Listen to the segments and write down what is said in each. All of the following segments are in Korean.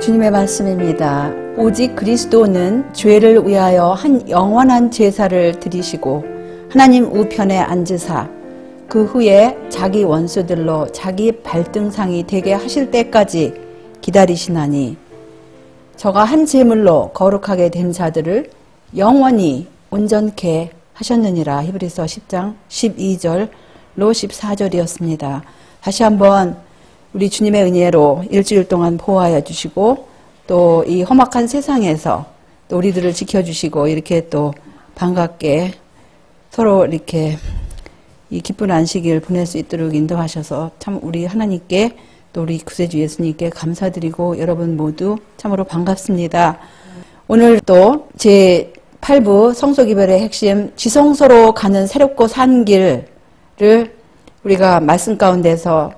주님의 말씀입니다. 오직 그리스도는 죄를 위하여 한 영원한 제사를 드리시고 하나님 우편에 앉으사 그 후에 자기 원수들로 자기 발등상이 되게 하실 때까지 기다리시나니 저가 한 제물로 거룩하게 된 자들을 영원히 온전케 하셨느니라. 히브리서 10장 12절로 14절이었습니다. 다시 한번 우리 주님의 은혜로 일주일 동안 보호하여 주시고 또 이 험악한 세상에서 또 우리들을 지켜주시고 이렇게 또 반갑게 서로 이렇게 이 기쁜 안식일 보낼 수 있도록 인도하셔서 참 우리 하나님께 또 우리 구세주 예수님께 감사드리고 여러분 모두 참으로 반갑습니다. 오늘 또 제 8부 성소기별의 핵심 지성소로 가는 새롭고 산 길을 우리가 말씀 가운데서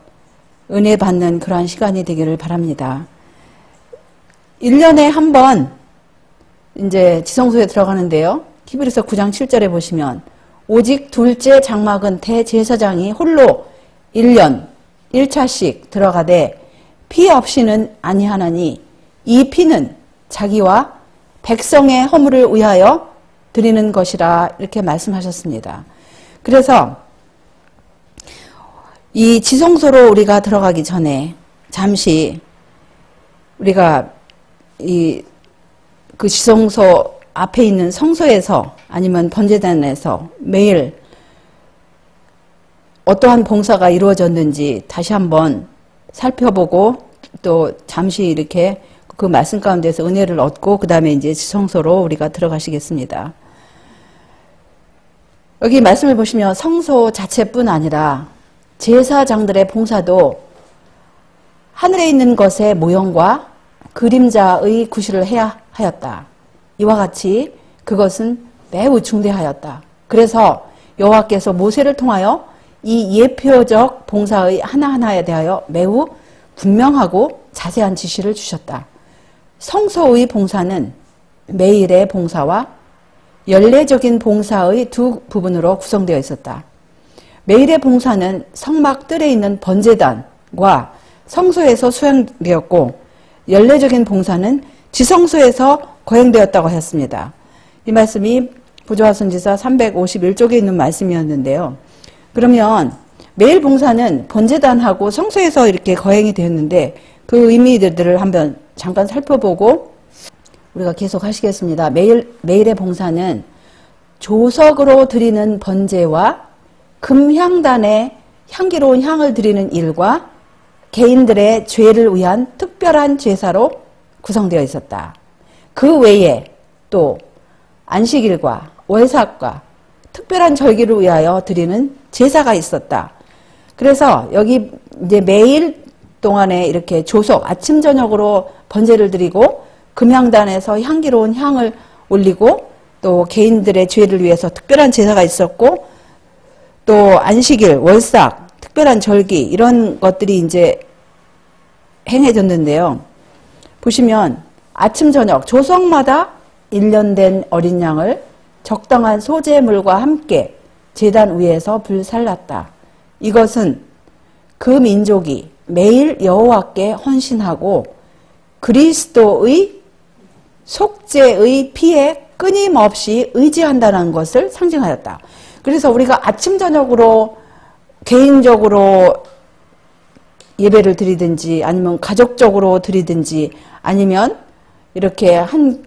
은혜 받는 그러한 시간이 되기를 바랍니다. 1년에 한 번 이제 지성소에 들어가는데요. 히브리서 9장 7절에 보시면 오직 둘째 장막은 대제사장이 홀로 1년 1차씩 들어가되 피 없이는 아니하나니 이 피는 자기와 백성의 허물을 위하여 드리는 것이라 이렇게 말씀하셨습니다. 그래서 이 지성소로 우리가 들어가기 전에 잠시 우리가 그 지성소 앞에 있는 성소에서 아니면 번제단에서 매일 어떠한 봉사가 이루어졌는지 다시 한번 살펴보고 또 잠시 이렇게 그 말씀 가운데서 은혜를 얻고 그 다음에 이제 지성소로 우리가 들어가시겠습니다. 여기 말씀을 보시면 성소 자체뿐 아니라 제사장들의 봉사도 하늘에 있는 것의 모형과 그림자의 구실을 해야 하였다. 이와 같이 그것은 매우 중대하였다. 그래서 여호와께서 모세를 통하여 이 예표적 봉사의 하나하나에 대하여 매우 분명하고 자세한 지시를 주셨다. 성소의 봉사는 매일의 봉사와 연례적인 봉사의 두 부분으로 구성되어 있었다. 매일의 봉사는 성막 뜰에 있는 번제단과 성소에서 수행되었고 연례적인 봉사는 지성소에서 거행되었다고 하였습니다. 이 말씀이 부조화선지서 351쪽에 있는 말씀이었는데요. 그러면 매일 봉사는 번제단하고 성소에서 이렇게 거행이 되었는데 그 의미들을 한번 잠깐 살펴보고 우리가 계속 하시겠습니다. 매일의 봉사는 조석으로 드리는 번제와 금향단에 향기로운 향을 드리는 일과 개인들의 죄를 위한 특별한 제사로 구성되어 있었다. 그 외에 또 안식일과 월삭과 특별한 절기를 위하여 드리는 제사가 있었다. 그래서 여기 이제 매일 동안에 이렇게 조석 아침 저녁으로 번제를 드리고 금향단에서 향기로운 향을 올리고 또 개인들의 죄를 위해서 특별한 제사가 있었고 또 안식일, 월삭, 특별한 절기 이런 것들이 이제 행해졌는데요. 보시면 아침 저녁 조석마다 1년 된 어린 양을 적당한 소재물과 함께 제단 위에서 불살랐다. 이것은 그 민족이 매일 여호와께 헌신하고 그리스도의 속죄의 피에 끊임없이 의지한다는 것을 상징하였다. 그래서 우리가 아침 저녁으로 개인적으로 예배를 드리든지 아니면 가족적으로 드리든지 아니면 이렇게 한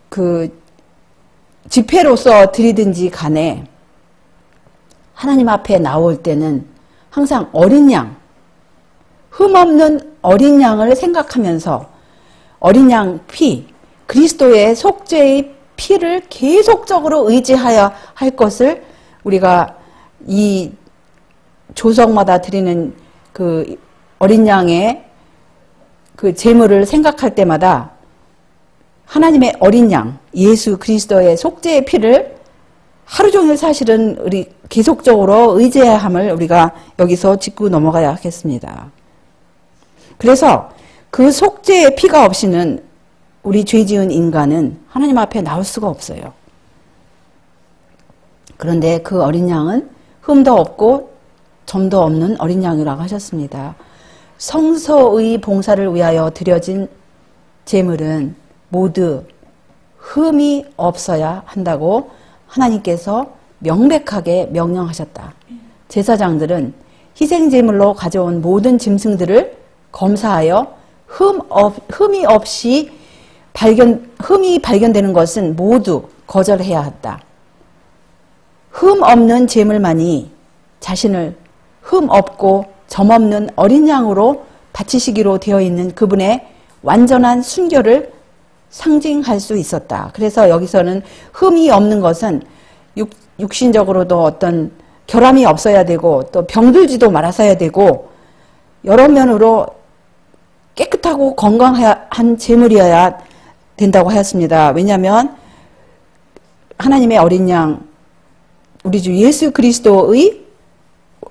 그 집회로서 드리든지 간에 하나님 앞에 나올 때는 항상 어린 양, 흠없는 어린 양을 생각하면서 어린 양 피, 그리스도의 속죄의 피를 계속적으로 의지하여 할 것을 우리가 이 조석마다 드리는 그 어린 양의 그 제물을 생각할 때마다 하나님의 어린 양, 예수 그리스도의 속죄의 피를 하루 종일 사실은 우리 계속적으로 의지해야 함을 우리가 여기서 짚고 넘어가야 하겠습니다. 그래서 그 속죄의 피가 없이는 우리 죄 지은 인간은 하나님 앞에 나올 수가 없어요. 그런데 그 어린 양은 흠도 없고 점도 없는 어린 양이라고 하셨습니다. 성소의 봉사를 위하여 드려진 제물은 모두 흠이 없어야 한다고 하나님께서 명백하게 명령하셨다. 제사장들은 희생제물로 가져온 모든 짐승들을 검사하여 흠이 없이 흠이 발견되는 것은 모두 거절해야 한다. 흠 없는 제물만이 자신을 흠 없고 점 없는 어린 양으로 바치시기로 되어 있는 그분의 완전한 순결을 상징할 수 있었다. 그래서 여기서는 흠이 없는 것은 육신적으로도 어떤 결함이 없어야 되고 또 병들지도 말았어야 되고 여러 면으로 깨끗하고 건강한 제물이어야 된다고 하였습니다. 왜냐하면 하나님의 어린 양 우리 주 예수 그리스도의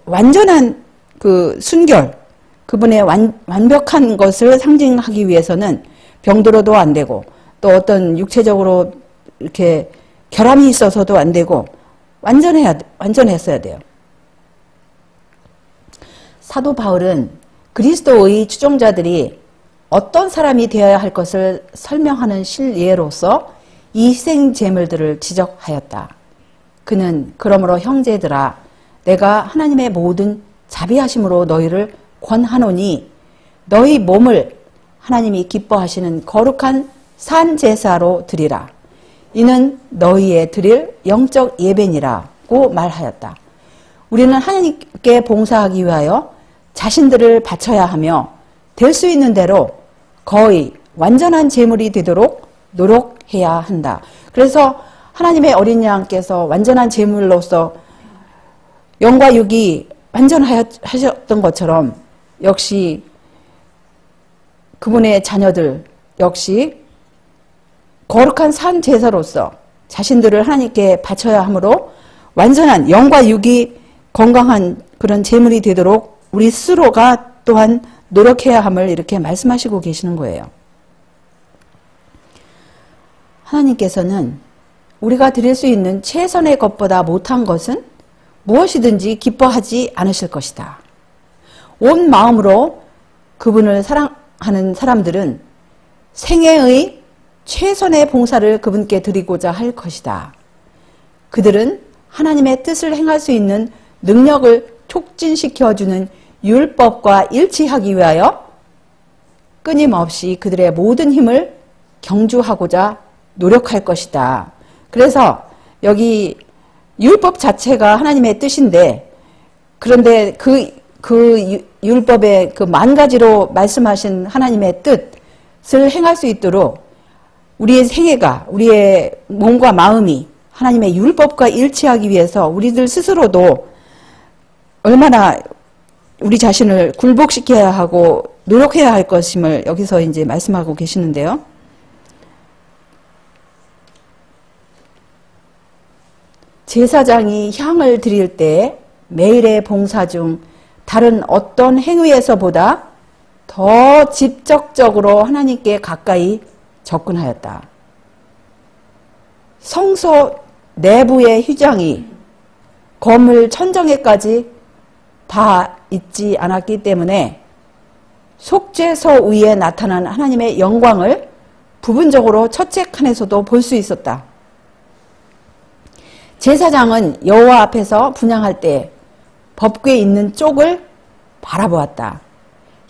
완전한 그 순결, 그분의 완벽한 것을 상징하기 위해서는 병들어도 안 되고 또 어떤 육체적으로 이렇게 결함이 있어서도 안 되고 완전했어야 돼요. 사도 바울은 그리스도의 추종자들이 어떤 사람이 되어야 할 것을 설명하는 실예로서 이 희생 제물들을 지적하였다. 그는 그러므로 형제들아 내가 하나님의 모든 자비하심으로 너희를 권하노니 너희 몸을 하나님이 기뻐하시는 거룩한 산 제사로 드리라. 이는 너희의 드릴 영적 예배니라고 말하였다. 우리는 하나님께 봉사하기 위하여 자신들을 바쳐야 하며 될 수 있는 대로 거의 완전한 제물이 되도록 노력해야 한다. 그래서 하나님의 어린 양께서 완전한 제물로서 영과 육이 완전하셨던 것처럼 역시 그분의 자녀들 역시 거룩한 산 제사로서 자신들을 하나님께 바쳐야 하므로 완전한 영과 육이 건강한 그런 제물이 되도록 우리 스스로가 또한 노력해야 함을 이렇게 말씀하시고 계시는 거예요. 하나님께서는 우리가 드릴 수 있는 최선의 것보다 못한 것은 무엇이든지 기뻐하지 않으실 것이다. 온 마음으로 그분을 사랑하는 사람들은 생애의 최선의 봉사를 그분께 드리고자 할 것이다. 그들은 하나님의 뜻을 행할 수 있는 능력을 촉진시켜주는 율법과 일치하기 위하여 끊임없이 그들의 모든 힘을 경주하고자 노력할 것이다. 그래서 여기 율법 자체가 하나님의 뜻인데 그런데 그 율법의 그 만 가지로 말씀하신 하나님의 뜻을 행할 수 있도록 우리의 생애가 우리의 몸과 마음이 하나님의 율법과 일치하기 위해서 우리들 스스로도 얼마나 우리 자신을 굴복시켜야 하고 노력해야 할 것임을 여기서 이제 말씀하고 계시는데요. 제사장이 향을 드릴 때 매일의 봉사 중 다른 어떤 행위에서보다 더 직접적으로 하나님께 가까이 접근하였다. 성소 내부의 휘장이 건물 천정에까지 다 있지 않았기 때문에 속죄소 위에 나타난 하나님의 영광을 부분적으로 첫째 칸에서도 볼 수 있었다. 제사장은 여호와 앞에서 분향할 때 법궤에 있는 쪽을 바라보았다.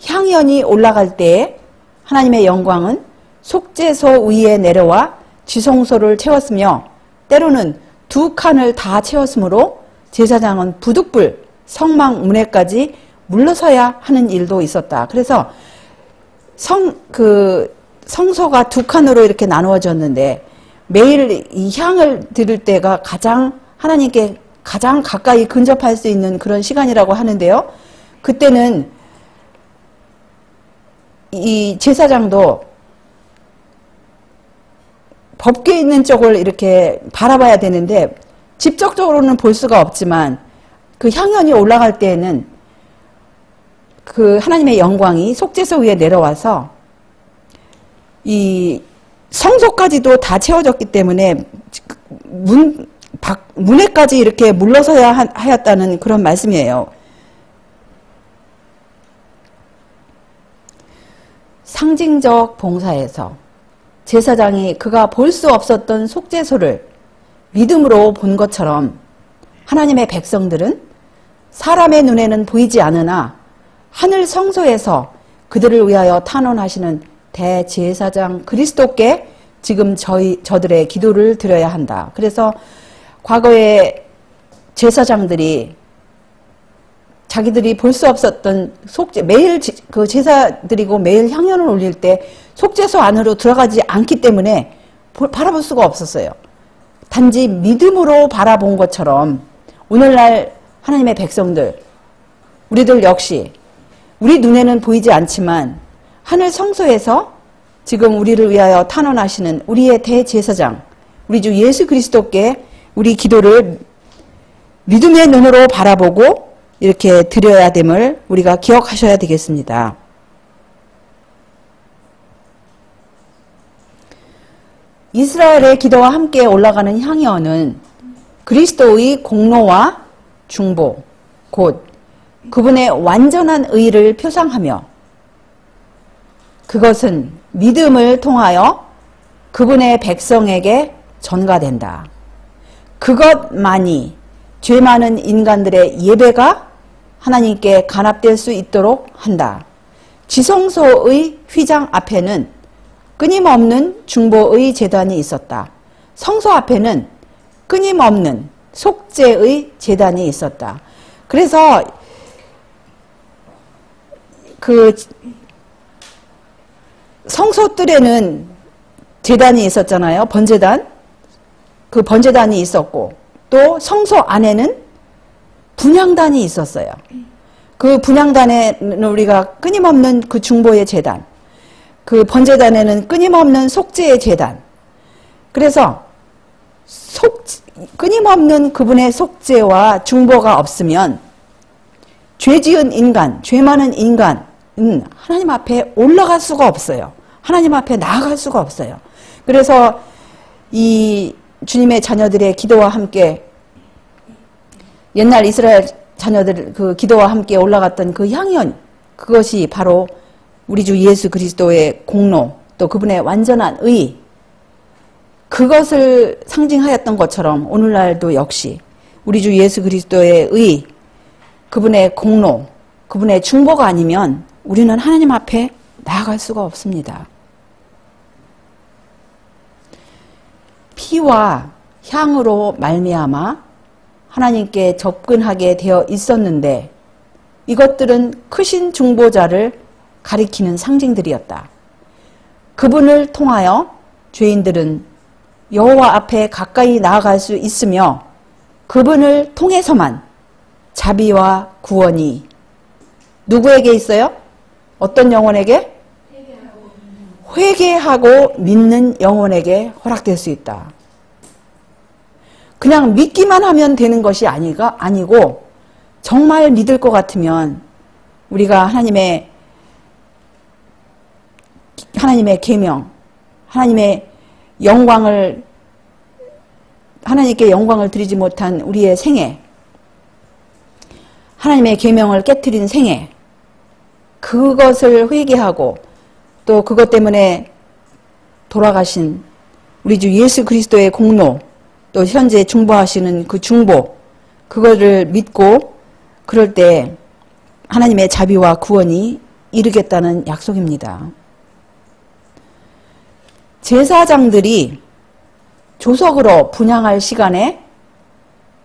향연이 올라갈 때에 하나님의 영광은 속죄소 위에 내려와 지성소를 채웠으며 때로는 두 칸을 다 채웠으므로 제사장은 부득불 성막 문에까지 물러서야 하는 일도 있었다. 그래서 성소가 두 칸으로 이렇게 나누어졌는데 매일 이 향을 드릴 때가 가장 하나님께 가장 가까이 근접할 수 있는 그런 시간이라고 하는데요. 그때는 이 제사장도 법궤에 있는 쪽을 이렇게 바라봐야 되는데 직접적으로는 볼 수가 없지만 그 향연이 올라갈 때에는 그 하나님의 영광이 속죄소 위에 내려와서 이 성소까지도 다 채워졌기 때문에 문에까지 이렇게 물러서야 하였다는 그런 말씀이에요. 상징적 봉사에서 제사장이 그가 볼 수 없었던 속죄소를 믿음으로 본 것처럼 하나님의 백성들은 사람의 눈에는 보이지 않으나 하늘 성소에서 그들을 위하여 탄원하시는 대제사장 그리스도께 지금 저들의 기도를 드려야 한다. 그래서 과거에 제사장들이 자기들이 볼 수 없었던 매일 그 제사 드리고 매일 향연을 올릴 때 속죄소 안으로 들어가지 않기 때문에 바라볼 수가 없었어요. 단지 믿음으로 바라본 것처럼 오늘날 하나님의 백성들, 우리들 역시 우리 눈에는 보이지 않지만 하늘 성소에서 지금 우리를 위하여 탄원하시는 우리의 대제사장, 우리 주 예수 그리스도께 우리 기도를 믿음의 눈으로 바라보고 이렇게 드려야 됨을 우리가 기억하셔야 되겠습니다. 이스라엘의 기도와 함께 올라가는 향연은 그리스도의 공로와 중보, 곧 그분의 완전한 의를 표상하며 그것은 믿음을 통하여 그분의 백성에게 전가된다. 그것만이 죄 많은 인간들의 예배가 하나님께 간합될 수 있도록 한다. 지성소의 휘장 앞에는 끊임없는 중보의 제단이 있었다. 성소 앞에는 끊임없는 속죄의 제단이 있었다. 그래서 그 성소뜰에는 제단이 있었잖아요. 번제단. 그 번제단이 있었고 또 성소 안에는 분향단이 있었어요. 그 분향단에는 우리가 끊임없는 그 중보의 제단, 그 번제단에는 끊임없는 속죄의 제단. 그래서 끊임없는 그분의 속죄와 중보가 없으면 죄 지은 인간, 죄 많은 인간은 하나님 앞에 올라갈 수가 없어요. 하나님 앞에 나아갈 수가 없어요. 그래서 이 주님의 자녀들의 기도와 함께 옛날 이스라엘 자녀들 그 기도와 함께 올라갔던 그 향연, 그것이 바로 우리 주 예수 그리스도의 공로, 또 그분의 완전한 의, 그것을 상징하였던 것처럼 오늘날도 역시 우리 주 예수 그리스도의 의, 그분의 공로, 그분의 중보가 아니면 우리는 하나님 앞에 나아갈 수가 없습니다. 피와 향으로 말미암아 하나님께 접근하게 되어 있었는데 이것들은 크신 중보자를 가리키는 상징들이었다. 그분을 통하여 죄인들은 여호와 앞에 가까이 나아갈 수 있으며 그분을 통해서만 자비와 구원이 누구에게 있어요? 어떤 영혼에게? 회개하고 믿는 영혼에게 허락될 수 있다. 그냥 믿기만 하면 되는 것이 아니고 정말 믿을 것 같으면 우리가 하나님의 계명, 하나님의 영광을 하나님께 영광을 드리지 못한 우리의 생애, 하나님의 계명을 깨트린 생애, 그것을 회개하고 또 그것 때문에 돌아가신 우리 주 예수 그리스도의 공로, 또 현재 중보하시는 그 중보, 그거를 믿고 그럴 때 하나님의 자비와 구원이 이르겠다는 약속입니다. 제사장들이 조석으로 분향할 시간에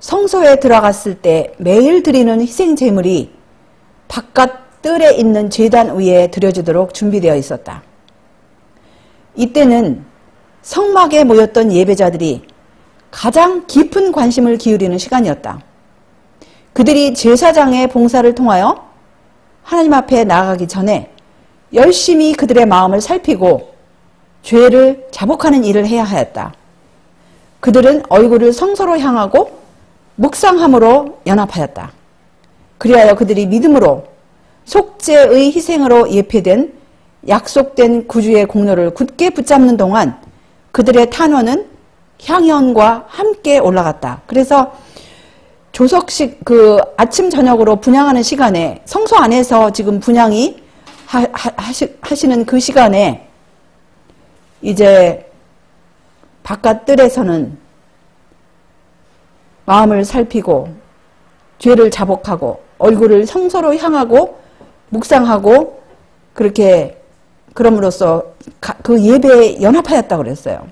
성소에 들어갔을 때 매일 드리는 희생 제물이 바깥 뜰에 있는 제단 위에 드려지도록 준비되어 있었다. 이때는 성막에 모였던 예배자들이 가장 깊은 관심을 기울이는 시간이었다. 그들이 제사장의 봉사를 통하여 하나님 앞에 나아가기 전에 열심히 그들의 마음을 살피고 죄를 자복하는 일을 해야 하였다. 그들은 얼굴을 성소로 향하고 묵상함으로 연합하였다. 그리하여 그들이 믿음으로 속죄의 희생으로 예표된 약속된 구주의 공로를 굳게 붙잡는 동안 그들의 탄원은 향연과 함께 올라갔다. 그래서 조석식 그 아침 저녁으로 분향하는 시간에 성소 안에서 지금 분향이 하시는 그 시간에 이제 바깥 뜰에서는 마음을 살피고 죄를 자복하고 얼굴을 성소로 향하고 묵상하고 그렇게 그럼으로써 그 예배에 연합하였다고 그랬어요.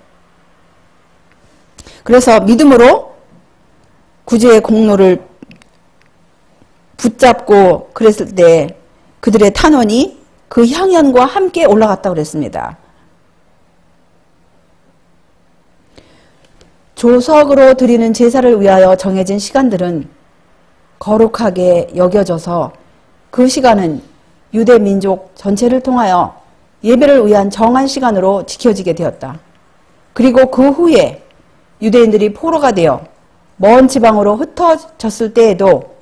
그래서 믿음으로 구주의 공로를 붙잡고 그랬을 때 그들의 탄원이 그 향연과 함께 올라갔다고 그랬습니다. 조석으로 드리는 제사를 위하여 정해진 시간들은 거룩하게 여겨져서 그 시간은 유대 민족 전체를 통하여 예배를 위한 정한 시간으로 지켜지게 되었다. 그리고 그 후에 유대인들이 포로가 되어 먼 지방으로 흩어졌을 때에도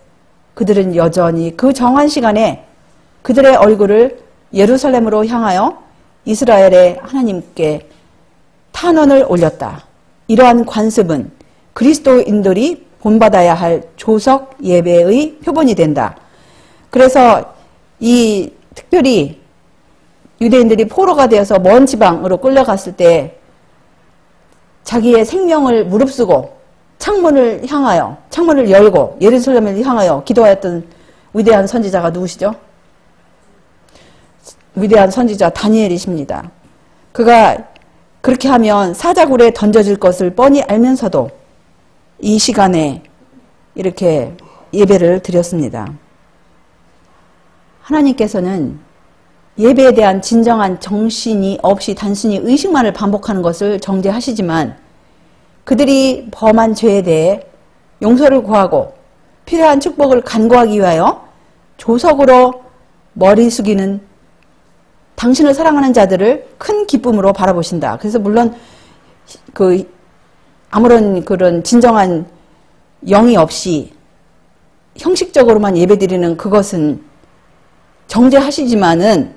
그들은 여전히 그 정한 시간에 그들의 얼굴을 예루살렘으로 향하여 이스라엘의 하나님께 탄원을 올렸다. 이러한 관습은 그리스도인들이 본받아야 할 조석 예배의 표본이 된다. 그래서 이 특별히 유대인들이 포로가 되어서 먼 지방으로 끌려갔을 때 자기의 생명을 무릅쓰고 창문을 열고 예루살렘을 향하여 기도하였던 위대한 선지자가 누구시죠? 위대한 선지자 다니엘이십니다. 그가 그렇게 하면 사자굴에 던져질 것을 뻔히 알면서도 이 시간에 이렇게 예배를 드렸습니다. 하나님께서는 예배에 대한 진정한 정신이 없이 단순히 의식만을 반복하는 것을 정죄하시지만 그들이 범한 죄에 대해 용서를 구하고 필요한 축복을 간구하기 위하여 조석으로 머리 숙이는 당신을 사랑하는 자들을 큰 기쁨으로 바라보신다. 그래서 물론 아무런 그런 진정한 영이 없이 형식적으로만 예배드리는 그것은 정죄하시지만은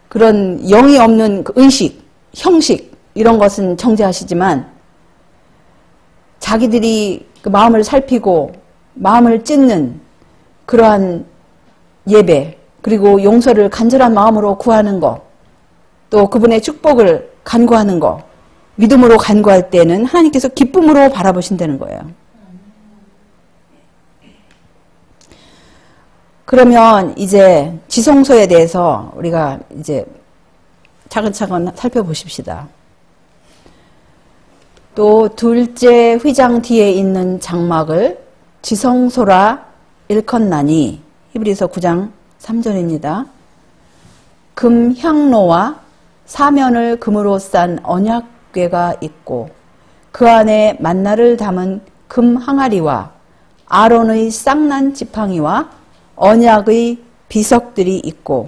그런 영이 없는 그 의식, 형식 이런 것은 정죄하시지만 자기들이 그 마음을 살피고 마음을 찢는 그러한 예배 그리고 용서를 간절한 마음으로 구하는 것 또 그분의 축복을 간구하는 것 믿음으로 간구할 때는 하나님께서 기쁨으로 바라보신다는 거예요. 그러면 이제 지성소에 대해서 우리가 이제 차근차근 살펴보십시다. 또 둘째 휘장 뒤에 있는 장막을 지성소라 일컫나니 히브리서 9장 3절입니다. 금향로와 사면을 금으로 싼 언약궤가 있고 그 안에 만나를 담은 금항아리와 아론의 쌍난 지팡이와 언약의 비석들이 있고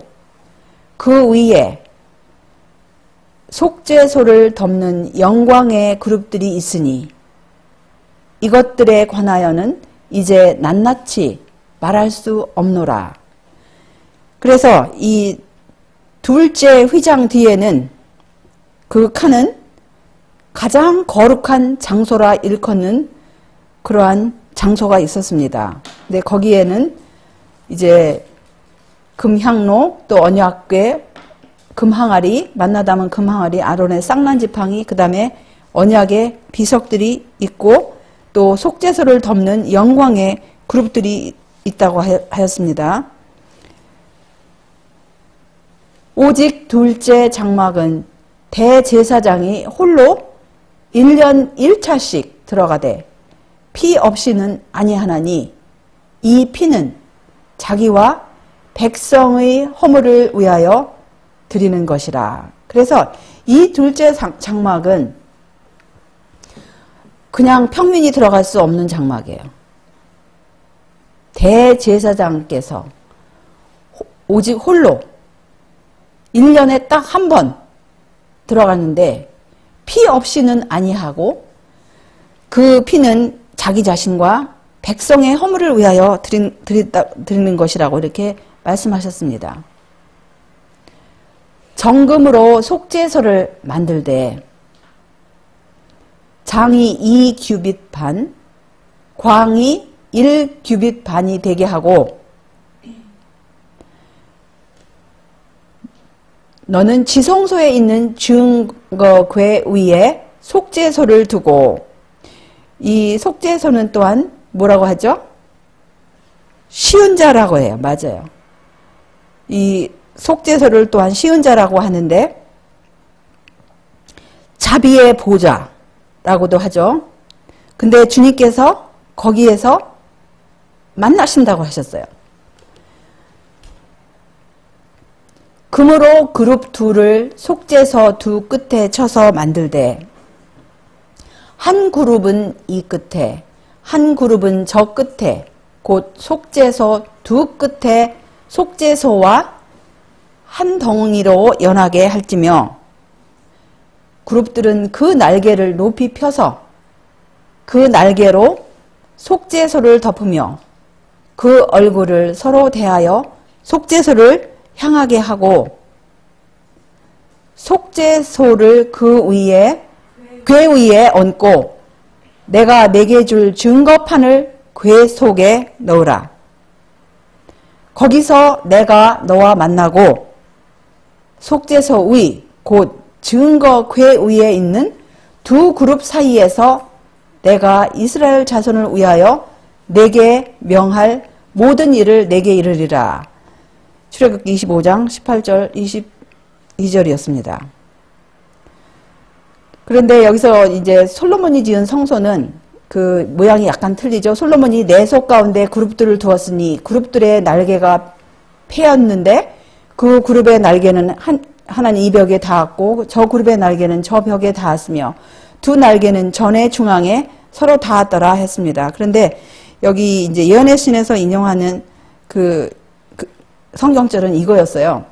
그 위에 속죄소를 덮는 영광의 그룹들이 있으니 이것들에 관하여는 이제 낱낱이 말할 수 없노라. 그래서 이 둘째 휘장 뒤에는 그 칸은 가장 거룩한 장소라 일컫는 그러한 장소가 있었습니다. 근데 거기에는 이제 금향로 또 언약궤 금항아리 만나 담은 금항아리 아론의 쌍난 지팡이 그 다음에 언약의 비석들이 있고 또 속죄소를 덮는 영광의 그룹들이 있다고 하였습니다. 오직 둘째 장막은 대제사장이 홀로 1년 1차씩 들어가되 피 없이는 아니하나니 이 피는 자기와 백성의 허물을 위하여 드리는 것이라. 그래서 이 둘째 장막은 그냥 평민이 들어갈 수 없는 장막이에요. 대제사장께서 오직 홀로 1년에 딱 한 번 들어갔는데 피 없이는 아니하고 그 피는 자기 자신과 백성의 허물을 위하여 드리는 것이라고 이렇게 말씀하셨습니다. 정금으로 속죄소를 만들되 장이 2규빗 반, 광이 1규빗 반이 되게 하고 너는 지성소에 있는 증거궤 위에 속죄소를 두고, 이 속죄소는 또한 뭐라고 하죠? 쉬운 자라고 해요. 맞아요. 이 속죄소를 또한 쉬운 자라고 하는데, 자비의 보좌라고도 하죠. 근데 주님께서 거기에서 만나신다고 하셨어요. 금으로 그룹 둘을 속죄소 두 끝에 쳐서 만들되, 한 그룹은 이 끝에, 한 그룹은 저 끝에, 곧 속죄소 두 끝에 속죄소와 한 덩이로 연하게 할지며, 그룹들은 그 날개를 높이 펴서 그 날개로 속죄소를 덮으며 그 얼굴을 서로 대하여 속죄소를 향하게 하고, 속죄소를 그 위에 궤 위에 얹고 내가 내게 줄 증거판을 궤 속에 넣으라. 거기서 내가 너와 만나고 속죄소 위 곧 증거 궤 위에 있는 두 그룹 사이에서 내가 이스라엘 자손을 위하여 내게 명할 모든 일을 내게 이르리라. 출애굽기 25장 18절 22절이었습니다. 그런데 여기서 이제 솔로몬이 지은 성소는 그 모양이 약간 틀리죠. 솔로몬이 내속 가운데 그룹들을 두었으니 그룹들의 날개가 패였는데 그 그룹의 날개는 하나는 이 벽에 닿았고 저 그룹의 날개는 저 벽에 닿았으며 두 날개는 전의 중앙에 서로 닿았더라 했습니다. 그런데 여기 이제 예언의 신에서 인용하는 그 성경절은 이거였어요.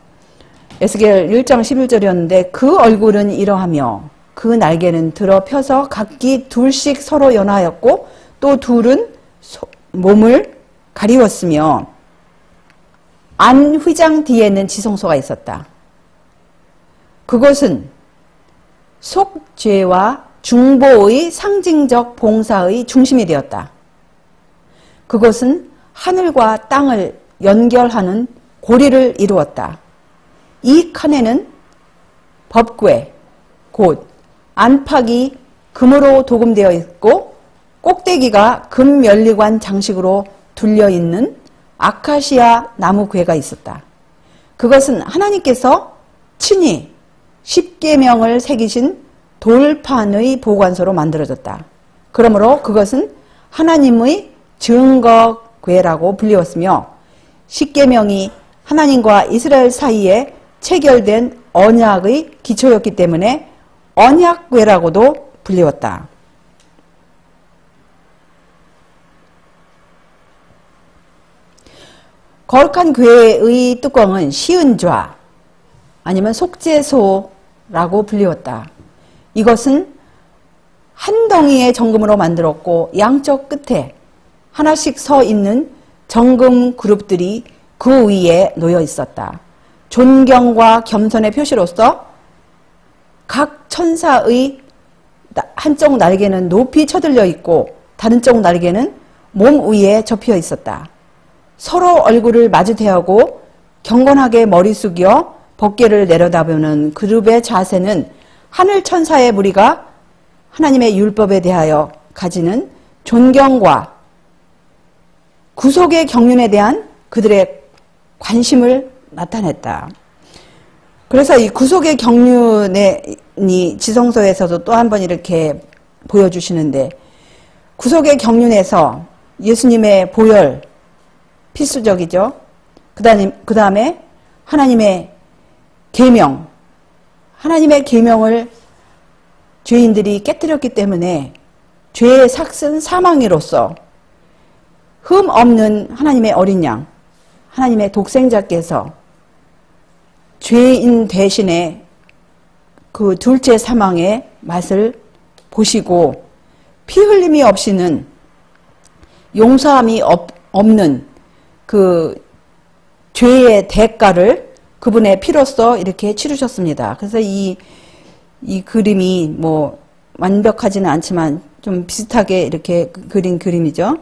에스겔 1장 11절이었는데 그 얼굴은 이러하며 그 날개는 들어 펴서 각기 둘씩 서로 연하였고 또 둘은 몸을 가리웠으며 안 휘장 뒤에는 지성소가 있었다. 그것은 속죄와 중보의 상징적 봉사의 중심이 되었다. 그것은 하늘과 땅을 연결하는 고리를 이루었다. 이 칸에는 법궤, 곧 안팎이 금으로 도금되어 있고 꼭대기가 금면리관 장식으로 둘려있는 아카시아 나무 궤가 있었다. 그것은 하나님께서 친히 십계명을 새기신 돌판의 보관소로 만들어졌다. 그러므로 그것은 하나님의 증거궤라고 불리웠으며 십계명이 하나님과 이스라엘 사이에 체결된 언약의 기초였기 때문에 언약궤라고도 불리웠다. 거룩한 궤의 뚜껑은 시은좌 아니면 속죄소라고 불리웠다. 이것은 한 덩이의 정금으로 만들었고 양쪽 끝에 하나씩 서 있는 정금 그룹들이 그 위에 놓여 있었다. 존경과 겸손의 표시로서 각 천사의 한쪽 날개는 높이 쳐들려 있고 다른 쪽 날개는 몸 위에 접혀 있었다. 서로 얼굴을 마주 대하고 경건하게 머리 숙여 법궤를 내려다보는 그룹의 자세는 하늘 천사의 무리가 하나님의 율법에 대하여 가지는 존경과 구속의 경륜에 대한 그들의 관심을 나타냈다. 그래서 이 구속의 경륜이 지성소에서도 또 한 번 이렇게 보여주시는데 구속의 경륜에서 예수님의 보혈 필수적이죠. 그 다음에 하나님의 계명, 하나님의 계명을 죄인들이 깨뜨렸기 때문에 죄의 삭은 사망이로서 흠 없는 하나님의 어린 양, 하나님의 독생자께서 죄인 대신에 그 둘째 사망의 맛을 보시고 피 흘림이 없이는 용서함이 없는 그 죄의 대가를 그분의 피로써 이렇게 치르셨습니다. 그래서 이 그림이 뭐 완벽하지는 않지만 좀 비슷하게 이렇게 그린 그림이죠.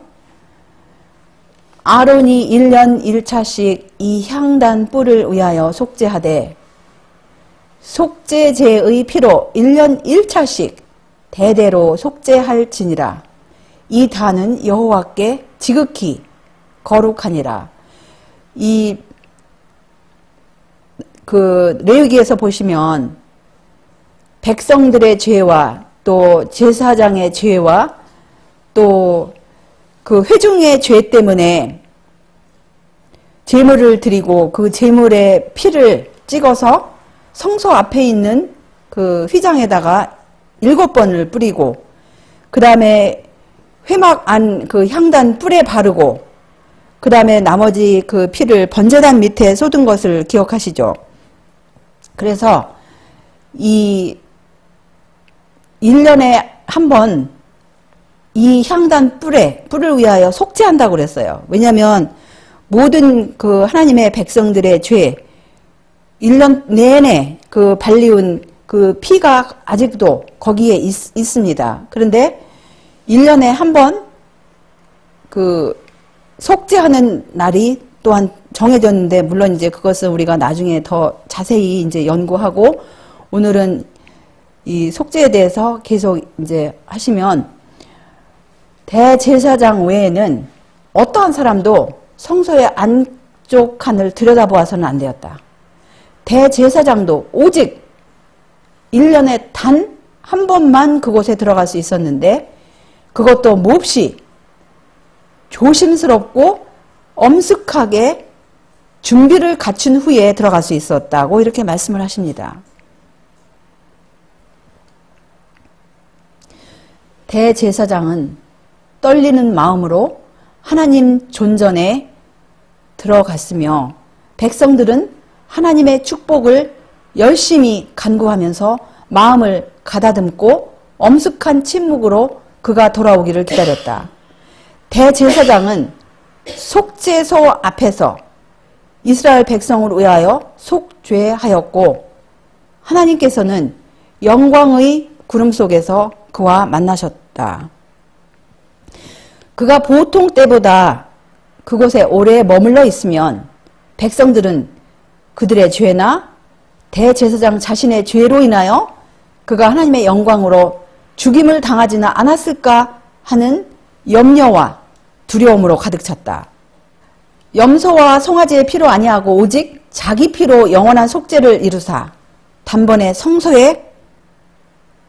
아론이 1년 1차씩 이 향단 뿔을 위하여 속죄하되 속죄제의 피로 1년 1차씩 대대로 속죄할지니라. 이 단은 여호와께 지극히 거룩하니라. 레위기에서 보시면 백성들의 죄와 또 제사장의 죄와 또 그 회중의 죄 때문에 제물을 드리고 그 제물의 피를 찍어서 성소 앞에 있는 그 휘장에다가 7번을 뿌리고, 그 다음에 회막 안 그 향단 뿔에 바르고, 그 다음에 나머지 그 피를 번제단 밑에 쏟은 것을 기억하시죠? 그래서 이 1년에 한 번 이 향단 뿔을 위하여 속죄한다고 그랬어요. 왜냐하면 모든 그 하나님의 백성들의 죄, 1년 내내 그 발리운 그 피가 아직도 거기에 있습니다. 그런데 1년에 한 번 그 속죄하는 날이 또한 정해졌는데, 물론 이제 그것은 우리가 나중에 더 자세히 이제 연구하고, 오늘은 이 속죄에 대해서 계속 이제 하시면, 대제사장 외에는 어떠한 사람도 성소의 안쪽 칸을 들여다보아서는 안 되었다. 대제사장도 오직 1년에 단 한 번만 그곳에 들어갈 수 있었는데, 그것도 몹시 조심스럽고 엄숙하게 준비를 갖춘 후에 들어갈 수 있었다고 이렇게 말씀을 하십니다. 대제사장은 떨리는 마음으로 하나님 존전에 들어갔으며, 백성들은 하나님의 축복을 열심히 간구하면서 마음을 가다듬고 엄숙한 침묵으로 그가 돌아오기를 기다렸다. 대제사장은 속죄소 앞에서 이스라엘 백성을 위하여 속죄하였고, 하나님께서는 영광의 구름 속에서 그와 만나셨다. 그가 보통 때보다 그곳에 오래 머물러 있으면 백성들은 그들의 죄나 대제사장 자신의 죄로 인하여 그가 하나님의 영광으로 죽임을 당하지는 않았을까 하는 염려와 두려움으로 가득 찼다. 염소와 송아지의 피로 아니하고 오직 자기 피로 영원한 속죄를 이루사 단번에 성소에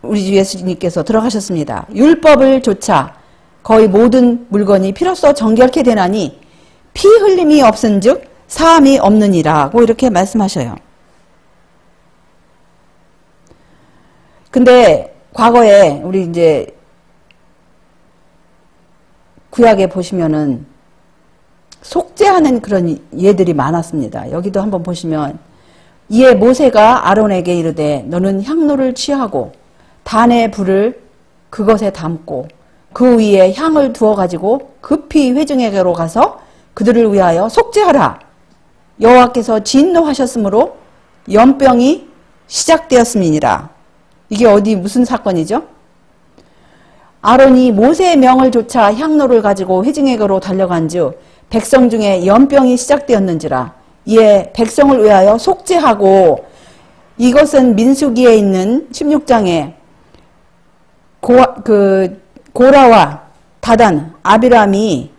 우리 주 예수님께서 들어가셨습니다. 율법을 조차 거의 모든 물건이 피로써 정결케 되나니 피 흘림이 없은즉 사함이 없느니라고 이렇게 말씀하셔요. 근데 과거에 우리 이제 구약에 보시면은 속죄하는 그런 예들이 많았습니다. 여기도 한번 보시면, 이에 모세가 아론에게 이르되 너는 향로를 취하고 단의 불을 그것에 담고 그 위에 향을 두어 가지고 급히 회중에게로 가서 그들을 위하여 속죄하라. 여호와께서 진노하셨으므로 연병이 시작되었음이니라. 이게 어디 무슨 사건이죠? 아론이 모세의 명을 조차 향로를 가지고 회중에게로 달려간즉 백성 중에 연병이 시작되었는지라. 이에 백성을 위하여 속죄하고, 이것은 민수기에 있는 16장에 고라와 다단, 아비람이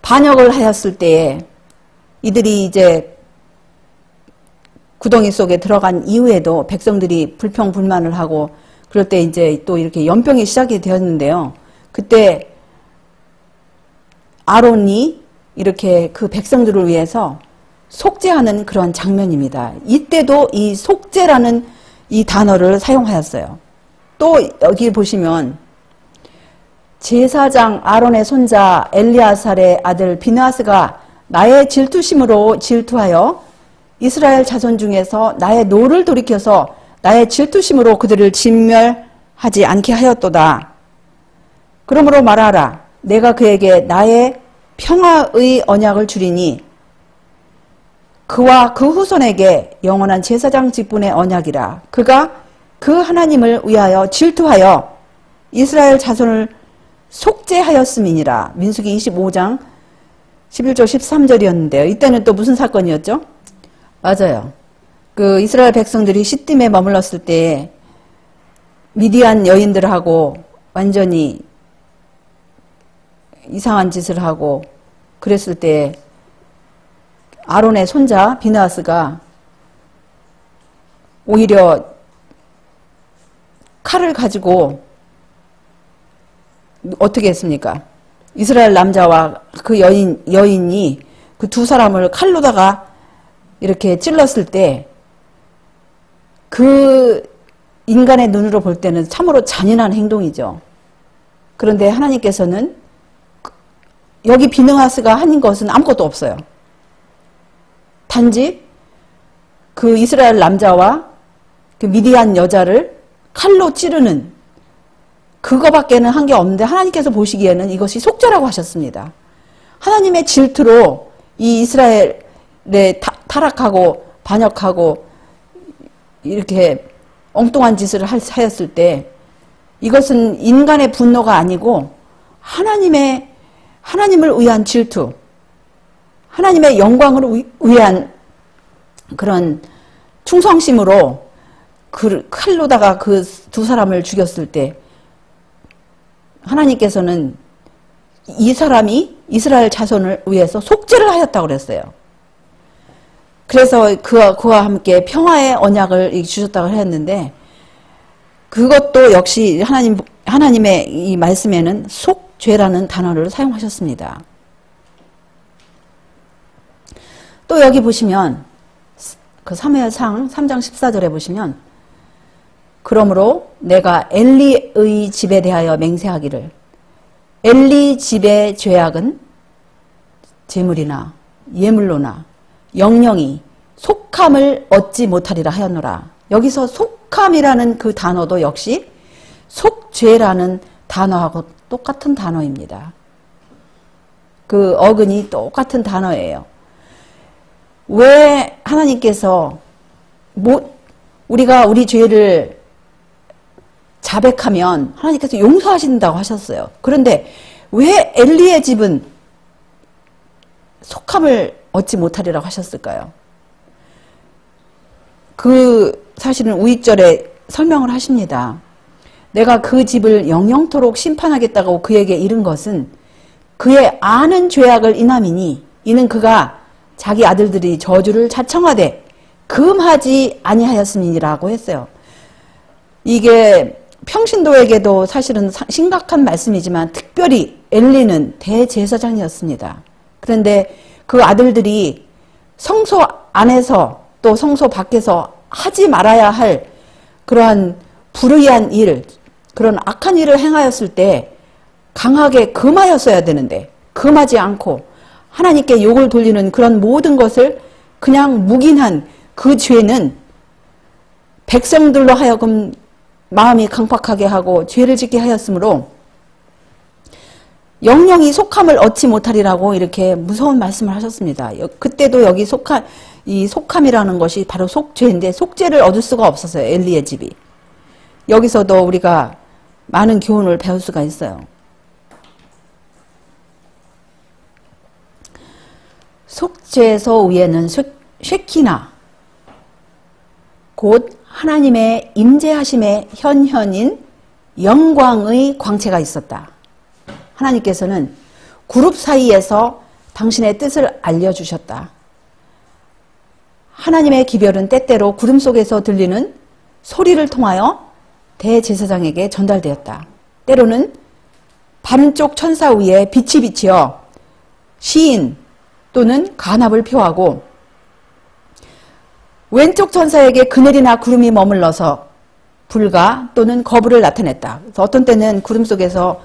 반역을 하였을 때에 이들이 이제 구덩이 속에 들어간 이후에도 백성들이 불평불만을 하고 그럴 때 이제 또 이렇게 연병이 시작이 되었는데요. 그때 아론이 이렇게 그 백성들을 위해서 속죄하는 그런 장면입니다. 이때도 이 속죄라는 이 단어를 사용하였어요. 또 여기 보시면 제사장 아론의 손자 엘리아살의 아들 비느하스가 나의 질투심으로 질투하여 이스라엘 자손 중에서 나의 노를 돌이켜서 나의 질투심으로 그들을 진멸하지 않게 하였도다. 그러므로 말하라. 내가 그에게 나의 평화의 언약을 주리니 그와 그 후손에게 영원한 제사장 직분의 언약이라. 그가 그 하나님을 위하여 질투하여 이스라엘 자손을 속죄하였음이니라. 민수기 25장 11절 13절이었는데요. 이때는 또 무슨 사건이었죠? 맞아요. 그 이스라엘 백성들이 시딤에 머물렀을 때 미디안 여인들하고 완전히 이상한 짓을 하고 그랬을 때 아론의 손자 비느하스가 오히려 칼을 가지고 어떻게 했습니까? 이스라엘 남자와 그 여인이 그 두 사람을 칼로다가 이렇게 찔렀을 때 그 인간의 눈으로 볼 때는 참으로 잔인한 행동이죠. 그런데 하나님께서는 여기 비느하스가 한 것은 아무것도 없어요. 단지 그 이스라엘 남자와 그 미디안 여자를 칼로 찌르는 그거밖에는 한 게 없는데 하나님께서 보시기에는 이것이 속죄라고 하셨습니다. 하나님의 질투로 이 이스라엘에 타락하고 반역하고 이렇게 엉뚱한 짓을 하였을 때 이것은 인간의 분노가 아니고 하나님을 위한 질투, 하나님의 영광을 위한 그런 충성심으로 그 칼로다가 그 두 사람을 죽였을 때 하나님께서는 이 사람이 이스라엘 자손을 위해서 속죄를 하였다고 그랬어요. 그래서 그와 함께 평화의 언약을 주셨다고 했는데 그것도 역시 하나님의 이 말씀에는 속죄라는 단어를 사용하셨습니다. 또 여기 보시면 그 사무엘상 3장 14절에 보시면 그러므로 내가 엘리의 집에 대하여 맹세하기를 엘리 집의 죄악은 제물이나 예물로나 영영이 속함을 얻지 못하리라 하였노라. 여기서 속함이라는 그 단어도 역시 속죄라는 단어하고 똑같은 단어입니다. 그 어근이 똑같은 단어예요. 왜 하나님께서 우리가 우리 죄를 자백하면 하나님께서 용서하신다고 하셨어요. 그런데 왜 엘리의 집은 속함을 얻지 못하리라고 하셨을까요? 그 사실은 우익절에 설명을 하십니다. 내가 그 집을 영영토록 심판하겠다고 그에게 이른 것은 그의 아는 죄악을 인함이니 이는 그가 자기 아들들이 저주를 자청하되 금하지 아니하였음이니라고 했어요. 이게 평신도에게도 사실은 심각한 말씀이지만 특별히 엘리는 대제사장이었습니다. 그런데 그 아들들이 성소 안에서 또 성소 밖에서 하지 말아야 할 그러한 불의한 일, 그런 악한 일을 행하였을 때 강하게 금하였어야 되는데 금하지 않고 하나님께 욕을 돌리는 그런 모든 것을 그냥 묵인한 그 죄는 백성들로 하여금 마음이 강팍하게 하고 죄를 짓게 하였으므로 영영이 속함을 얻지 못하리라고 이렇게 무서운 말씀을 하셨습니다. 그때도 여기 이 속함이라는 것이 바로 속죄인데 속죄를 얻을 수가 없었어요. 엘리의 집이. 여기서도 우리가 많은 교훈을 배울 수가 있어요. 속죄소 위에는 쉐키나 곧 하나님의 임재하심의 현현인 영광의 광채가 있었다. 하나님께서는 그룹 사이에서 당신의 뜻을 알려주셨다. 하나님의 기별은 때때로 구름 속에서 들리는 소리를 통하여 대제사장에게 전달되었다. 때로는 바른쪽 천사 위에 빛이 비치어 시인 또는 간합을 표하고 왼쪽 천사에게 그늘이나 구름이 머물러서 불과 또는 거부를 나타냈다. 그래서 어떤 때는 구름 속에서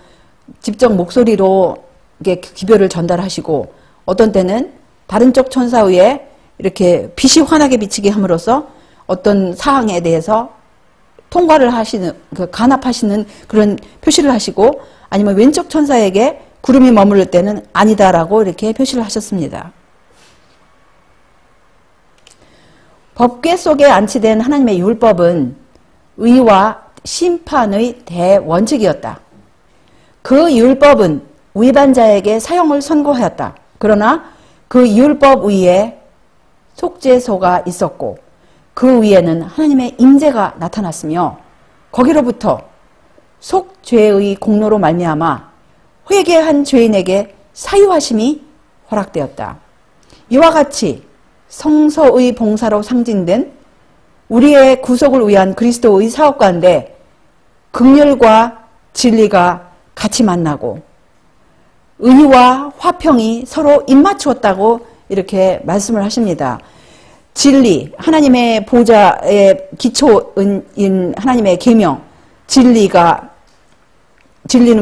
직접 목소리로 기별을 전달하시고 어떤 때는 다른 쪽 천사 위에 이렇게 빛이 환하게 비치게 함으로써 어떤 사항에 대해서 통과를 하시는, 간합하시는 그런 표시를 하시고 아니면 왼쪽 천사에게 구름이 머무를 때는 아니다라고 이렇게 표시를 하셨습니다. 법궤 속에 안치된 하나님의 율법은 의와 심판의 대원칙이었다. 그 율법은 위반자에게 사형을 선고하였다. 그러나 그 율법 위에 속죄소가 있었고 그 위에는 하나님의 임재가 나타났으며 거기로부터 속죄의 공로로 말미암아 회개한 죄인에게 사유하심이 허락되었다. 이와 같이 성서의 봉사로 상징된 우리의 구속을 위한 그리스도의 사업 가운데 긍휼과 진리가 같이 만나고 의와 화평이 서로 입맞추었다고 이렇게 말씀을 하십니다. 진리, 하나님의 보좌의 기초인 하나님의 계명, 진리는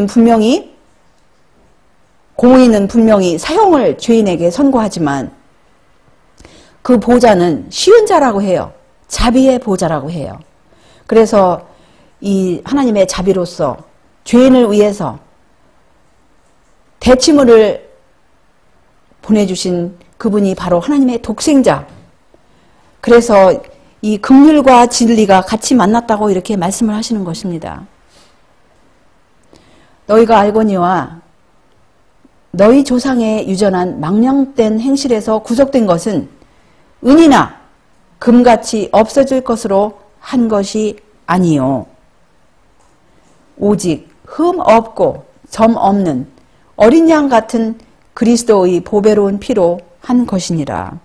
분명히, 공의는 분명히 사형을 죄인에게 선고하지만 그 보좌는 쉬운 자라고 해요. 자비의 보좌라고 해요. 그래서 이 하나님의 자비로서 죄인을 위해서 대치물을 보내주신 그분이 바로 하나님의 독생자. 그래서 이 긍휼과 진리가 같이 만났다고 이렇게 말씀을 하시는 것입니다. 너희가 알거니와 너희 조상의 유전한 망령된 행실에서 구속된 것은 은이나 금같이 없어질 것으로 한 것이 아니요 오직 흠 없고 점 없는 어린 양 같은 그리스도의 보배로운 피로 한 것이니라.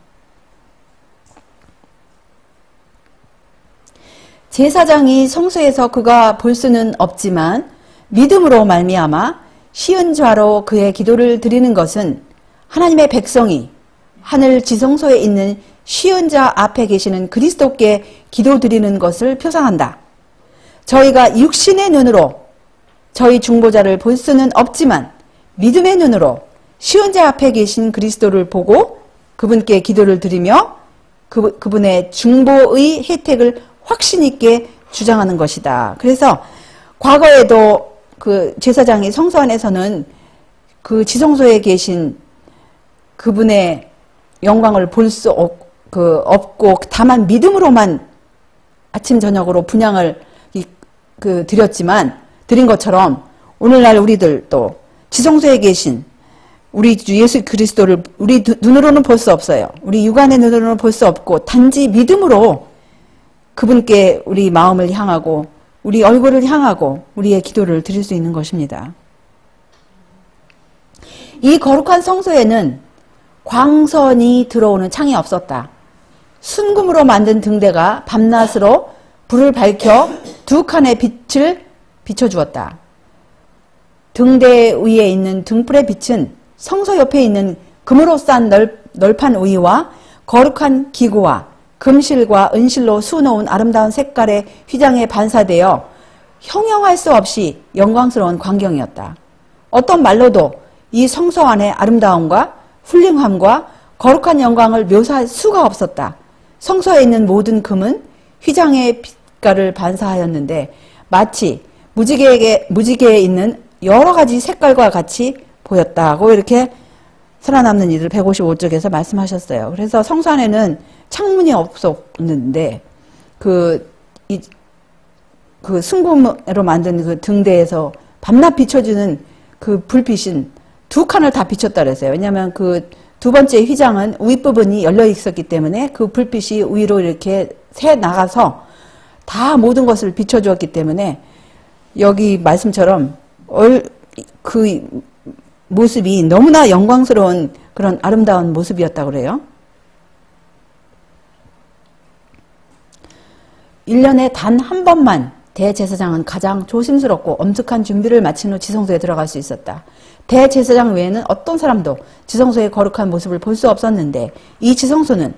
제사장이 성소에서 그가 볼 수는 없지만 믿음으로 말미암아 시은 자로 그의 기도를 드리는 것은 하나님의 백성이 하늘 지성소에 있는 시은 자 앞에 계시는 그리스도께 기도 드리는 것을 표상한다. 저희가 육신의 눈으로 저희 중보자를 볼 수는 없지만 믿음의 눈으로 시은 자 앞에 계신 그리스도를 보고 그분께 기도를 드리며 그분의 중보의 혜택을 확신 있게 주장하는 것이다. 그래서 과거에도 그 제사장이 성소 안에서는 그 지성소에 계신 그분의 영광을 볼 수 없고 다만 믿음으로만 아침 저녁으로 분향을 드린 것처럼 오늘날 우리들도 지성소에 계신 우리 주 예수 그리스도를 우리 눈으로는 볼 수 없어요. 우리 육안의 눈으로는 볼 수 없고 단지 믿음으로 그분께 우리 마음을 향하고 우리 얼굴을 향하고 우리의 기도를 드릴 수 있는 것입니다. 이 거룩한 성소에는 광선이 들어오는 창이 없었다. 순금으로 만든 등대가 밤낮으로 불을 밝혀 두 칸의 빛을 비춰주었다. 등대 위에 있는 등불의 빛은 성소 옆에 있는 금으로 싼 널판 의와 거룩한 기구와 금실과 은실로 수놓은 아름다운 색깔의 휘장에 반사되어 형용할 수 없이 영광스러운 광경이었다. 어떤 말로도 이 성소 안의 아름다움과 훌륭함과 거룩한 영광을 묘사할 수가 없었다. 성소에 있는 모든 금은 휘장의 빛깔을 반사하였는데 마치 무지개에 있는 여러 가지 색깔과 같이 보였다고 이렇게 살아남는 이들 155쪽에서 말씀하셨어요. 그래서 성소 안에는 창문이 없었는데 그 순금으로 만든 그 등대에서 밤낮 비춰주는 그 불빛은 두 칸을 다 비췄다 그랬어요. 왜냐하면 그 두 번째 휘장은 윗부분이 열려 있었기 때문에 그 불빛이 위로 이렇게 새 나가서 다 모든 것을 비춰주었기 때문에 여기 말씀처럼 그 모습이 너무나 영광스러운 그런 아름다운 모습이었다고 그래요. 1년에 단 한 번만 대제사장은 가장 조심스럽고 엄숙한 준비를 마친 후 지성소에 들어갈 수 있었다. 대제사장 외에는 어떤 사람도 지성소의 거룩한 모습을 볼 수 없었는데 이 지성소는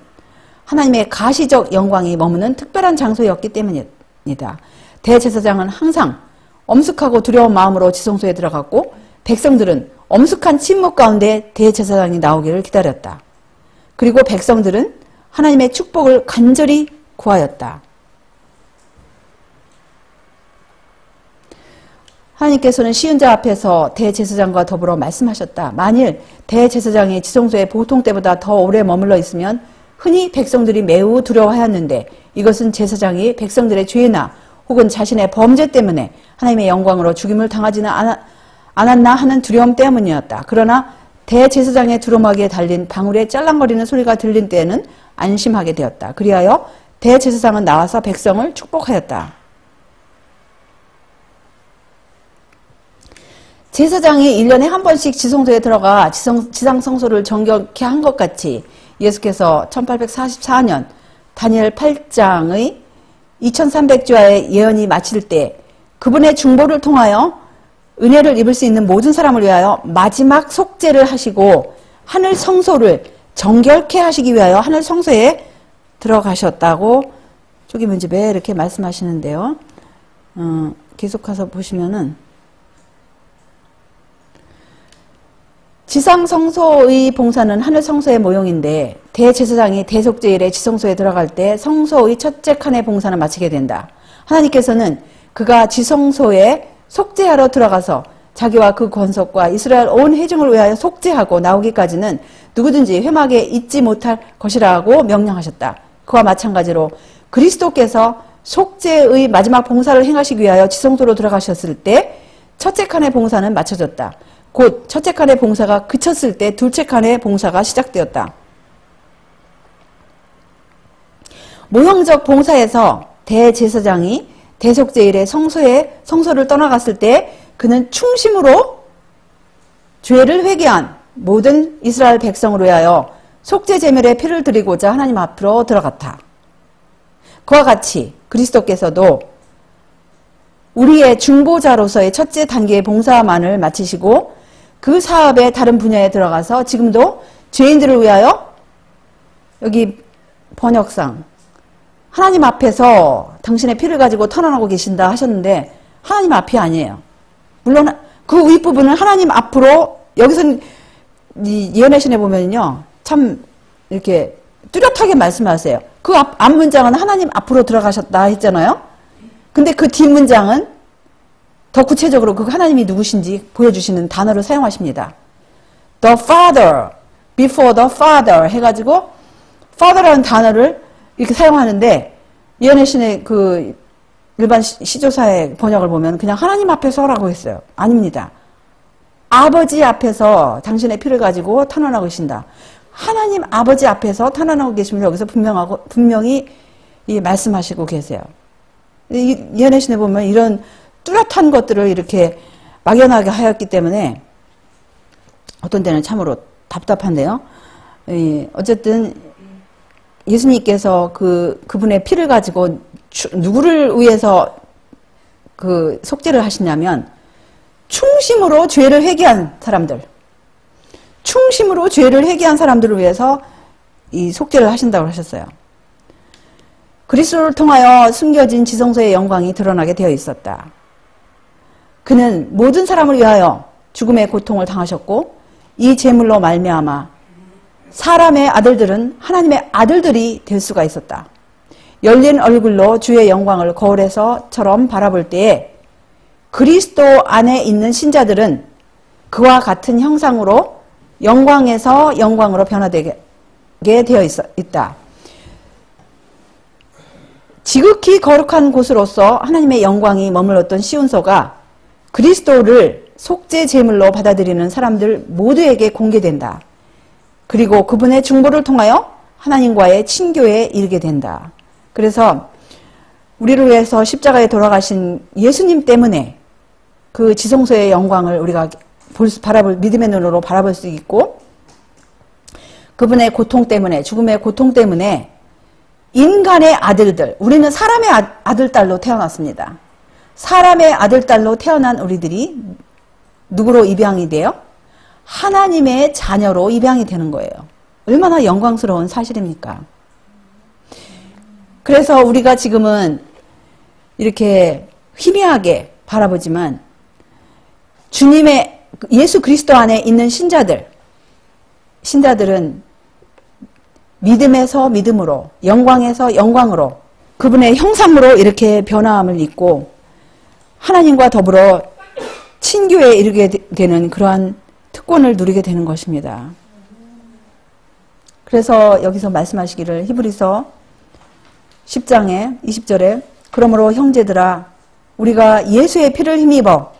하나님의 가시적 영광이 머무는 특별한 장소였기 때문이다. 대제사장은 항상 엄숙하고 두려운 마음으로 지성소에 들어갔고 백성들은 엄숙한 침묵 가운데 대제사장이 나오기를 기다렸다. 그리고 백성들은 하나님의 축복을 간절히 구하였다. 하나님께서는 시은자 앞에서 대제사장과 더불어 말씀하셨다. 만일 대제사장이 지성소에 보통 때보다 더 오래 머물러 있으면 흔히 백성들이 매우 두려워하였는데 이것은 제사장이 백성들의 죄나 혹은 자신의 범죄 때문에 하나님의 영광으로 죽임을 당하지는 않았나 하는 두려움 때문이었다. 그러나 대제사장의 두루마기에 달린 방울의 짤랑거리는 소리가 들린 때에는 안심하게 되었다. 그리하여 대제사장은 나와서 백성을 축복하였다. 제사장이 1년에 한 번씩 지성소에 들어가 지상성소를 정결케 한 것 같이 예수께서 1844년 다니엘 8장의 2300주와의 예언이 마칠 때 그분의 중보를 통하여 은혜를 입을 수 있는 모든 사람을 위하여 마지막 속죄를 하시고 하늘 성소를 정결케 하시기 위하여 하늘 성소에 들어가셨다고 조기문집에 이렇게 말씀하시는데요. 계속해서 보시면은 지상성소의 봉사는 하늘 성소의 모형인데 대제사장이 대속죄일에 지성소에 들어갈 때 성소의 첫째 칸의 봉사는 마치게 된다. 하나님께서는 그가 지성소에 속죄하러 들어가서 자기와 그 권속과 이스라엘 온 회중을 위하여 속죄하고 나오기까지는 누구든지 회막에 있지 못할 것이라고 명령하셨다. 그와 마찬가지로 그리스도께서 속죄의 마지막 봉사를 행하시기 위하여 지성소로 들어가셨을 때 첫째 칸의 봉사는 마쳐졌다. 곧 첫째 칸의 봉사가 그쳤을 때 둘째 칸의 봉사가 시작되었다. 모형적 봉사에서 대제사장이 대속죄일에 성소를 떠나갔을 때 그는 충심으로 죄를 회개한 모든 이스라엘 백성을 위하여 속죄 제물의 피를 드리고자 하나님 앞으로 들어갔다. 그와 같이 그리스도께서도 우리의 중보자로서의 첫째 단계의 봉사만을 마치시고 그 사업의 다른 분야에 들어가서 지금도 죄인들을 위하여 여기 번역상 하나님 앞에서 당신의 피를 가지고 턴원하고 계신다 하셨는데 하나님 앞이 아니에요. 물론 그 윗부분은 하나님 앞으로 여기서는 이 예언의 신에 보면요 참 이렇게 뚜렷하게 말씀하세요. 그 앞 문장은 하나님 앞으로 들어가셨다 했잖아요. 근데 그 뒷문장은 더 구체적으로 그 하나님이 누구신지 보여주시는 단어를 사용하십니다. The Father, before the Father 해가지고 Father라는 단어를 이렇게 사용하는데 예언의 신의 그 일반 시조사의 번역을 보면 그냥 하나님 앞에서라고 했어요. 아닙니다. 아버지 앞에서 당신의 피를 가지고 탄원하고 계신다. 하나님 아버지 앞에서 탄원하고 계시면 여기서 분명히 말씀하시고 계세요. 예언의 신에 보면 이런 뚜렷한 것들을 이렇게 막연하게 하였기 때문에 어떤 때는 참으로 답답한데요. 어쨌든 예수님께서 그분의 피를 가지고 누구를 위해서 그 속죄를 하시냐면 충심으로 죄를 회개한 사람들, 충심으로 죄를 회개한 사람들을 위해서 이 속죄를 하신다고 하셨어요. 그리스도를 통하여 숨겨진 지성소의 영광이 드러나게 되어 있었다. 그는 모든 사람을 위하여 죽음의 고통을 당하셨고 이 제물로 말미암아 사람의 아들들은 하나님의 아들들이 될 수가 있었다. 열린 얼굴로 주의 영광을 거울에서처럼 바라볼 때에 그리스도 안에 있는 신자들은 그와 같은 형상으로 영광에서 영광으로 변화되게 되어 있다. 지극히 거룩한 곳으로서 하나님의 영광이 머물렀던 시온소가 그리스도를 속죄 제물로 받아들이는 사람들 모두에게 공개된다. 그리고 그분의 중보를 통하여 하나님과의 친교에 이르게 된다. 그래서 우리를 위해서 십자가에 돌아가신 예수님 때문에 그 지성소의 영광을 우리가 믿음의 눈으로 바라볼 수 있고 그분의 고통 때문에 죽음의 고통 때문에 인간의 아들들, 우리는 사람의 아들, 딸로 태어났습니다. 사람의 아들, 딸로 태어난 우리들이 누구로 입양이 돼요? 하나님의 자녀로 입양이 되는 거예요. 얼마나 영광스러운 사실입니까? 그래서 우리가 지금은 이렇게 희미하게 바라보지만 주님의 예수 그리스도 안에 있는 신자들은 믿음에서 믿음으로, 영광에서 영광으로, 그분의 형상으로 이렇게 변화함을 입고 하나님과 더불어 친교에 이르게 되는 그러한 특권을 누리게 되는 것입니다. 그래서 여기서 말씀하시기를 히브리서 10장에 20절에 그러므로 형제들아 우리가 예수의 피를 힘입어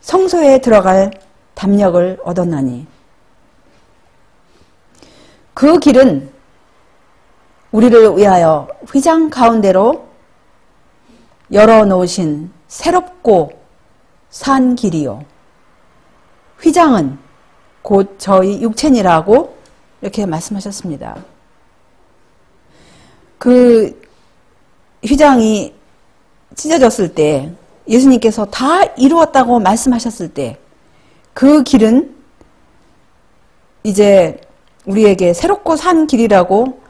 성소에 들어갈 담력을 얻었나니 그 길은 우리를 위하여 휘장 가운데로 열어놓으신 새롭고 산 길이요. 휘장은 곧 저희 육체니라고 이렇게 말씀하셨습니다. 그 휘장이 찢어졌을 때 예수님께서 다 이루었다고 말씀하셨을 때 그 길은 이제 우리에게 새롭고 산 길이라고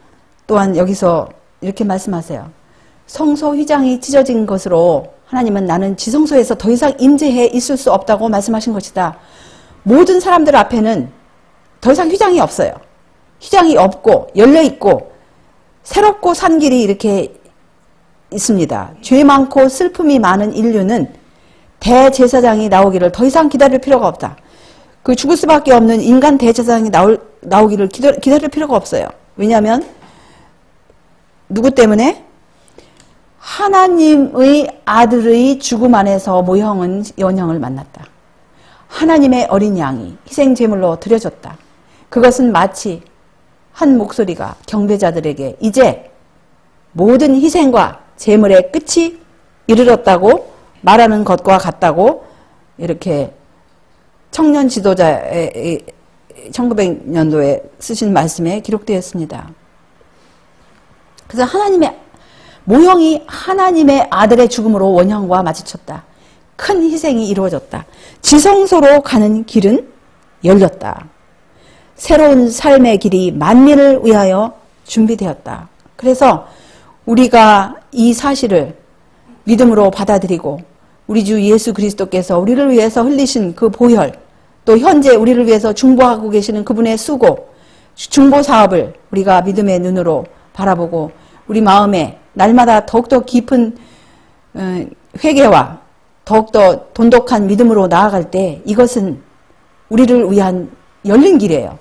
또한 여기서 이렇게 말씀하세요. 성소 휘장이 찢어진 것으로 하나님은 나는 지성소에서 더 이상 임재해 있을 수 없다고 말씀하신 것이다. 모든 사람들 앞에는 더 이상 휘장이 없어요. 휘장이 없고 열려있고 새롭고 산 길이 이렇게 있습니다. 죄 많고 슬픔이 많은 인류는 대제사장이 나오기를 더 이상 기다릴 필요가 없다. 그 죽을 수밖에 없는 인간 대제사장이 나오기를 기다릴 필요가 없어요. 왜냐하면 누구 때문에? 하나님의 아들의 죽음 안에서 모형은 연형을 만났다. 하나님의 어린 양이 희생제물로 드려졌다. 그것은 마치 한 목소리가 경배자들에게 이제 모든 희생과 제물의 끝이 이르렀다고 말하는 것과 같다고 이렇게 청년 지도자의 1900년도에 쓰신 말씀에 기록되었습니다. 그래서 하나님의 모형이 하나님의 아들의 죽음으로 원형과 마주쳤다. 큰 희생이 이루어졌다. 지성소로 가는 길은 열렸다. 새로운 삶의 길이 만민을 위하여 준비되었다. 그래서 우리가 이 사실을 믿음으로 받아들이고 우리 주 예수 그리스도께서 우리를 위해서 흘리신 그 보혈, 또 현재 우리를 위해서 중보하고 계시는 그분의 수고, 중보 사업을 우리가 믿음의 눈으로 바라보고 우리 마음에 날마다 더욱더 깊은 회개와 더욱더 돈독한 믿음으로 나아갈 때 이것은 우리를 위한 열린 길이에요.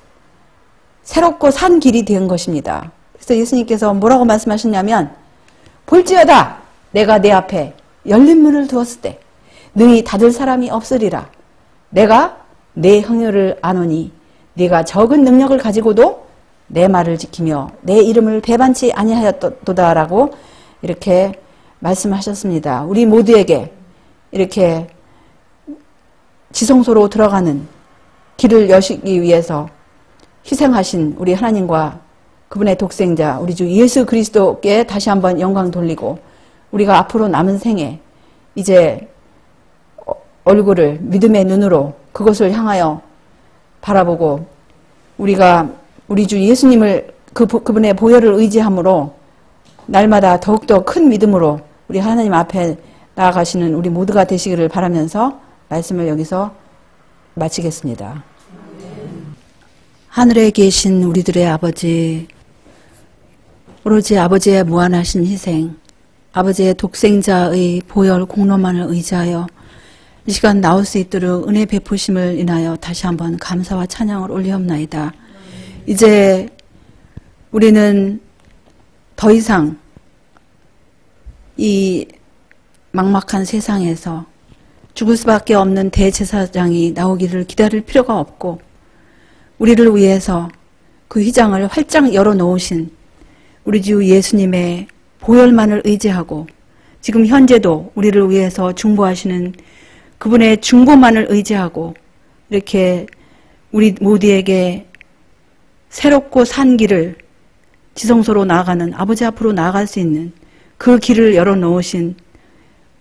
새롭고 산 길이 된 것입니다. 그래서 예수님께서 뭐라고 말씀하셨냐면 볼지어다 내가 내 앞에 열린 문을 두었을 때 능히 닫을 사람이 없으리라. 내가 내 행렬을 아노니 네가 적은 능력을 가지고도 내 말을 지키며 내 이름을 배반치 아니하였도다라고 이렇게 말씀하셨습니다. 우리 모두에게 이렇게 지성소로 들어가는 길을 여시기 위해서 희생하신 우리 하나님과 그분의 독생자 우리 주 예수 그리스도께 다시 한번 영광 돌리고 우리가 앞으로 남은 생에 이제 얼굴을 믿음의 눈으로 그것을 향하여 바라보고 우리가 우리 주 예수님을 그분의 보혈을 의지함으로 날마다 더욱더 큰 믿음으로 우리 하나님 앞에 나아가시는 우리 모두가 되시기를 바라면서 말씀을 여기서 마치겠습니다. 하늘에 계신 우리들의 아버지, 오로지 아버지의 무한하신 희생, 아버지의 독생자의 보혈 공로만을 의지하여 이 시간 나올 수 있도록 은혜 베푸심을 인하여 다시 한번 감사와 찬양을 올리옵나이다. 이제 우리는 더 이상 이 막막한 세상에서 죽을 수밖에 없는 대제사장이 나오기를 기다릴 필요가 없고 우리를 위해서 그 휘장을 활짝 열어놓으신 우리 주 예수님의 보혈만을 의지하고 지금 현재도 우리를 위해서 중보하시는 그분의 중보만을 의지하고 이렇게 우리 모두에게 새롭고 산 길을 지성소로 나아가는 아버지 앞으로 나아갈 수 있는 그 길을 열어놓으신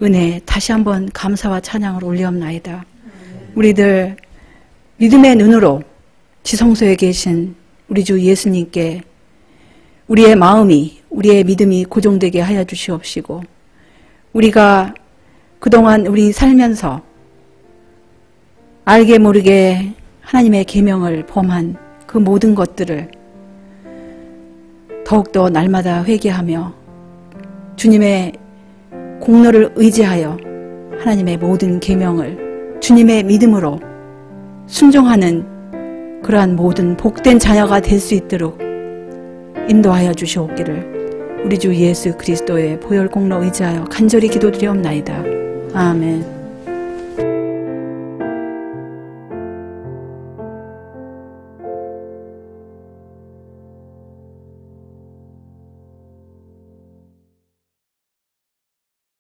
은혜 다시 한번 감사와 찬양을 올리옵나이다. 우리들 믿음의 눈으로 지성소에 계신 우리 주 예수님께 우리의 마음이 우리의 믿음이 고정되게 하여 주시옵시고 우리가 그동안 우리 살면서 알게 모르게 하나님의 계명을 범한 그 모든 것들을 더욱더 날마다 회개하며 주님의 공로를 의지하여 하나님의 모든 계명을 주님의 믿음으로 순종하는 그러한 모든 복된 자녀가 될 수 있도록 인도하여 주시옵기를 우리 주 예수 그리스도의 보혈 공로 의지하여 간절히 기도드리옵나이다. 아멘.